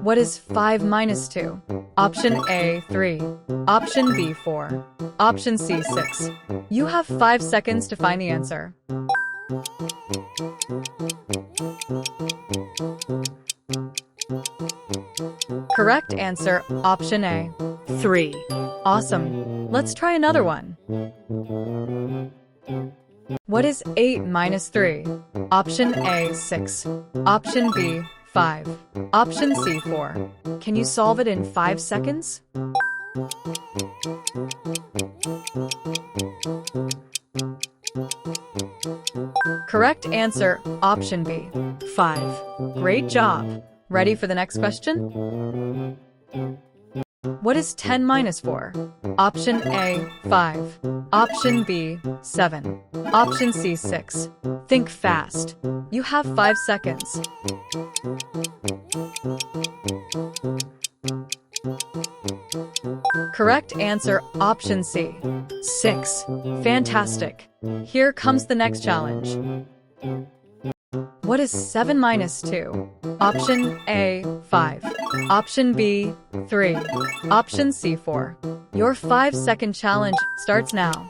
What is 5 minus 2? Option A, 3. Option B, 4. Option C, 6. You have 5 seconds to find the answer. Correct answer, option A, 3. Awesome. Let's try another one. What is 8 minus 3? Option A, 6. Option B, 5. Option C, 4. Can you solve it in 5 seconds? Correct answer, option B, 5. Great job. Ready for the next question? What is 10 minus 4? Option A, 5. Option B, 7. Option C, 6. Think fast. You have 5 seconds. Correct answer, option C, 6. Fantastic. Here comes the next challenge. What is 7 minus 2? Option A, 5. Option B, 3. Option C, 4. Your 5-second challenge starts now.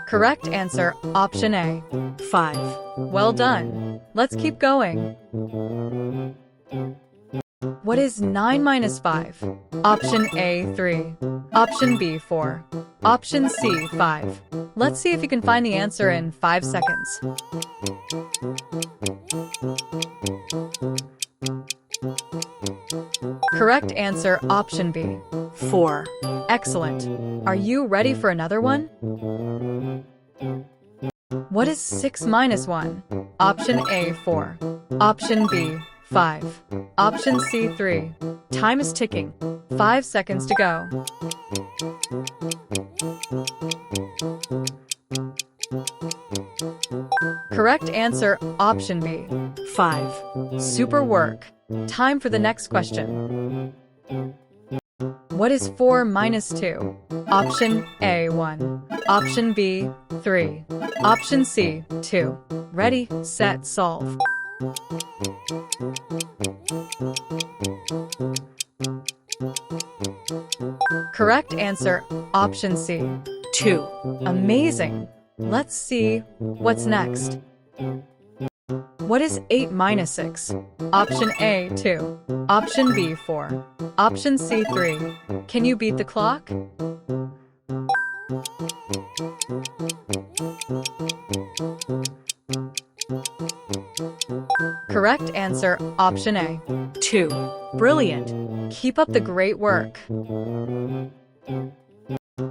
Correct answer, option A, 5. Well done. Let's keep going. What is 9 minus 5? Option A, 3. Option B, 4. Option C, 5. Let's see if you can find the answer in 5 seconds. Correct answer, option B, 4. Excellent. Are you ready for another one? What is 6 minus 1? Option A, 4. Option B, 5. Option C, 3. Time is ticking. 5 seconds to go. Correct answer, option B, 5. Super work. Time for the next question. What is 4 minus 2? Option A, 1. Option B, 3. Option C, 2. Ready, set, solve. Correct answer, option C, 2. Amazing. Let's see what's next. What is 8 minus 6? Option A, 2. Option B, 4. Option C, 3. Can you beat the clock? Correct answer, option A, 2. Brilliant. Keep up the great work.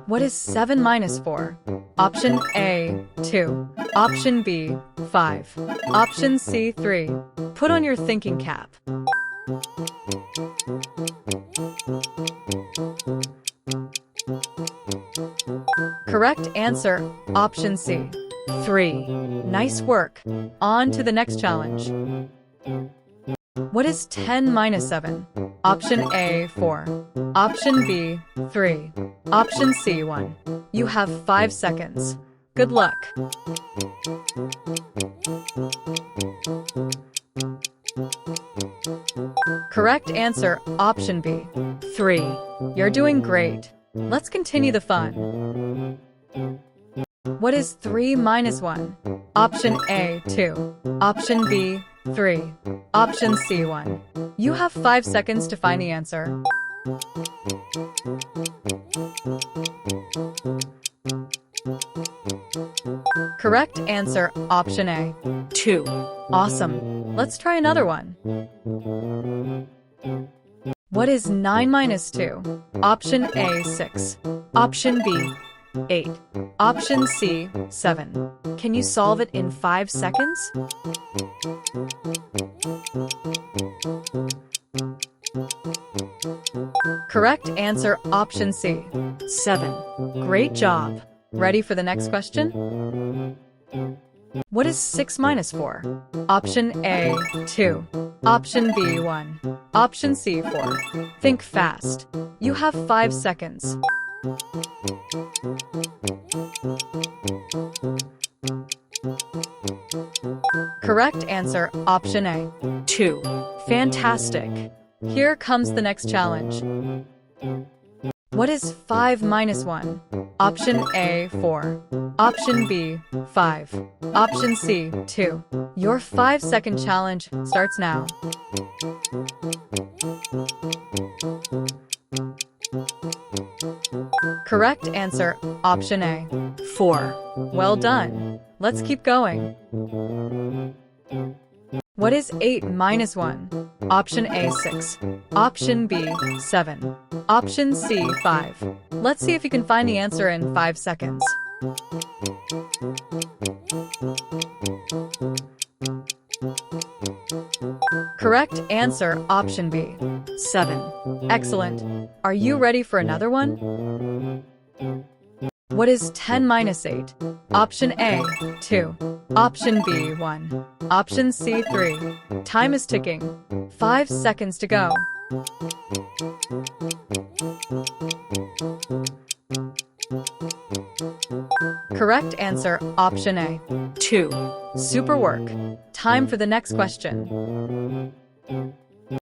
What is 7 minus 4? Option A, 2. Option B, 5. Option C, 3. Put on your thinking cap. Correct answer, option C, 3. Nice work. On to the next challenge. What is 10 minus 7? Option A, 4. Option B, 3. Option C, 1. You have 5 seconds. Good luck. Correct answer, option B, 3. You're doing great. Let's continue the fun. What is 3 minus 1? Option A, 2. Option B, 3. Option C, 1. You have 5 seconds to find the answer. Correct answer, option A, 2. Awesome. Let's try another one. What is 9 minus 2? Option A, 6. Option B, 8. Option C, 7. Can you solve it in 5 seconds? Correct answer, option C, 7. Great job. Ready for the next question? What is 6 minus 4? Option A, 2. Option B, 1. Option C, 4. Think fast. You have 5 seconds. Correct answer, option A, 2. Fantastic. Here comes the next challenge. What is 5 minus 1? Option A, 4. Option B, 5. Option C, 2. Your 5-second challenge starts now. Correct answer, option A, 4. Well done. Let's keep going. What is 8 minus 1? Option A, 6. Option B, 7. Option C, 5. Let's see if you can find the answer in 5 seconds. Correct answer, option B, 7. Excellent. Are you ready for another one? What is 10 minus 8? Option A, 2. Option B, 1. Option C, 3. Time is ticking. 5 seconds to go. Correct answer, option A, 2. Super work. Time for the next question.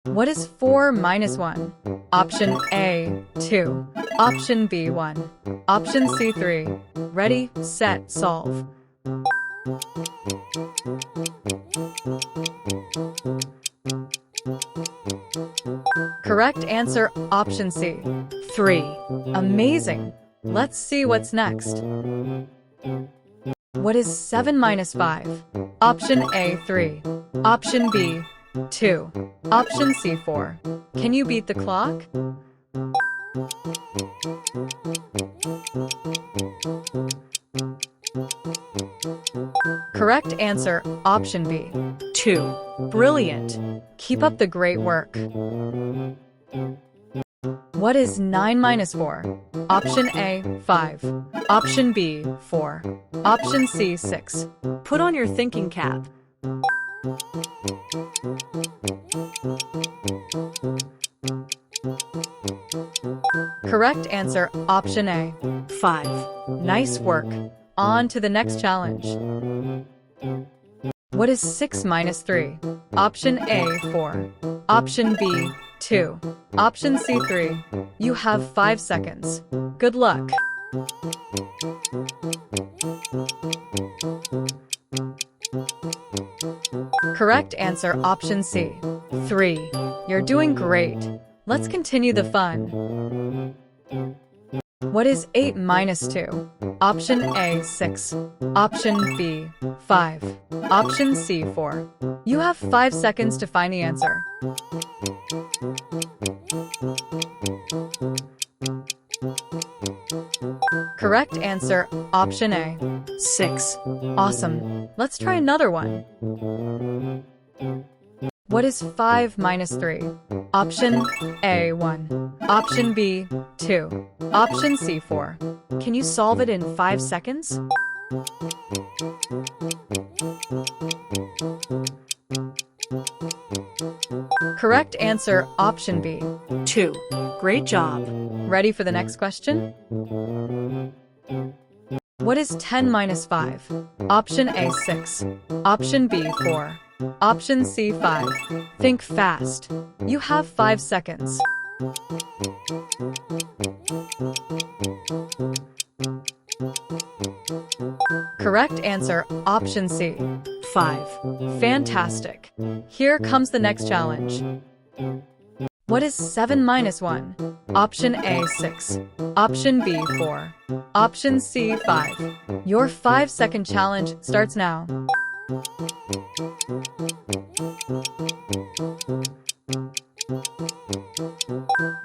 What is 4 minus 1? Option A, 2. Option B, 1. Option C, 3. Ready, set, solve. Correct answer, option C, 3. Amazing. Let's see what's next. What is 7 minus 5? Option A, 3. Option B, 2. Option C, 4. Can you beat the clock? Correct answer, option B, 2. Brilliant. Keep up the great work. What is 9 minus 4? Option A, 5. Option B, 4. Option C, 6. Put on your thinking cap. Correct answer, option A, 5. Nice work. On to the next challenge. What is 6 minus 3? Option A, 4. Option B, 2. Option C, 3. You have 5 seconds. Good luck. Correct answer, option C, 3. You're doing great. Let's continue the fun. What is 8 minus 2? Option A, 6. Option B, 5. Option C, 4. You have 5 seconds to find the answer. Correct answer, option A, 6. Awesome. Let's try another one. What is 5 minus 3? Option A, 1. Option B, 2. Option C, 4. Can you solve it in 5 seconds? Correct answer, option B, 2. Great job. Ready for the next question? What is 10 minus 5? Option A, 6. Option B, 4. Option C, 5. Think fast. You have 5 seconds. Correct answer, option C, 5. Fantastic. Here comes the next challenge. What is 7 minus 1? Option A, 6. Option B, 4. Option C, 5. Your 5-second challenge starts now.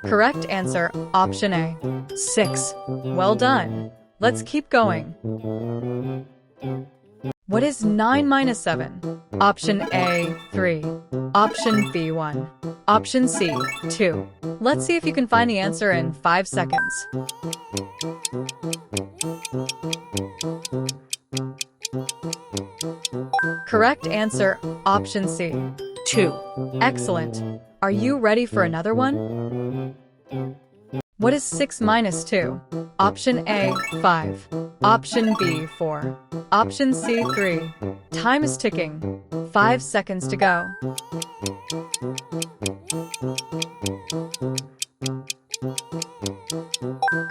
Correct answer, option A, 6. Well done. Let's keep going. What is 9 minus 7? Option A, 3. Option B, 1. Option C, 2. Let's see if you can find the answer in 5 seconds. Correct answer, option C, 2. Excellent. Are you ready for another one? What is 6 minus 2? Option A, 5. Option B, 4. Option C, 3. Time is ticking. 5 seconds to go.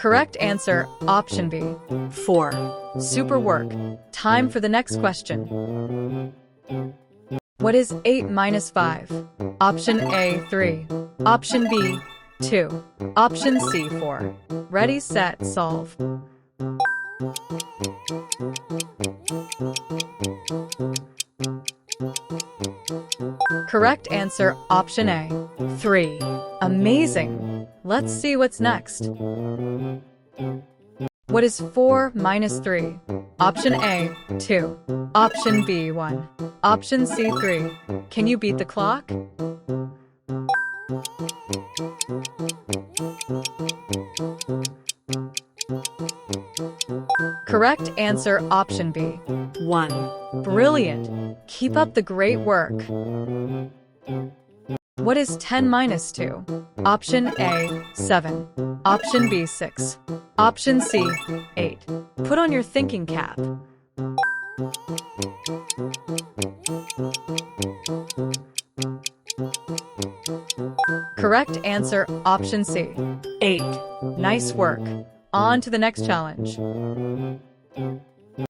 Correct answer, option B, 4. Super work. Time for the next question. What is 8 minus 5? Option A, 3. Option B, 2. Option C, 4. Ready, set, solve. Correct answer, option A, 3. Amazing! Let's see what's next. What is 4 minus 3? Option A, 2. Option B, 1. Option C, 3. Can you beat the clock? Correct answer, option B, 1. Brilliant! Keep up the great work. What is 10 minus 2? Option A, 7. Option B, 6. Option C, 8. Put on your thinking cap. Correct answer, option C, 8. Nice work. On to the next challenge.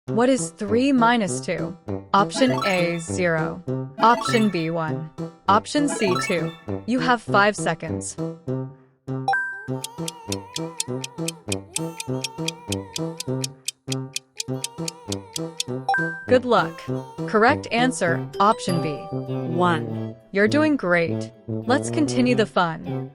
What is 3 minus 2? Option A, 0. Option B, 1. Option C, 2. You have 5 seconds. Good luck. Correct answer, option B, 1. You're doing great. Let's continue the fun.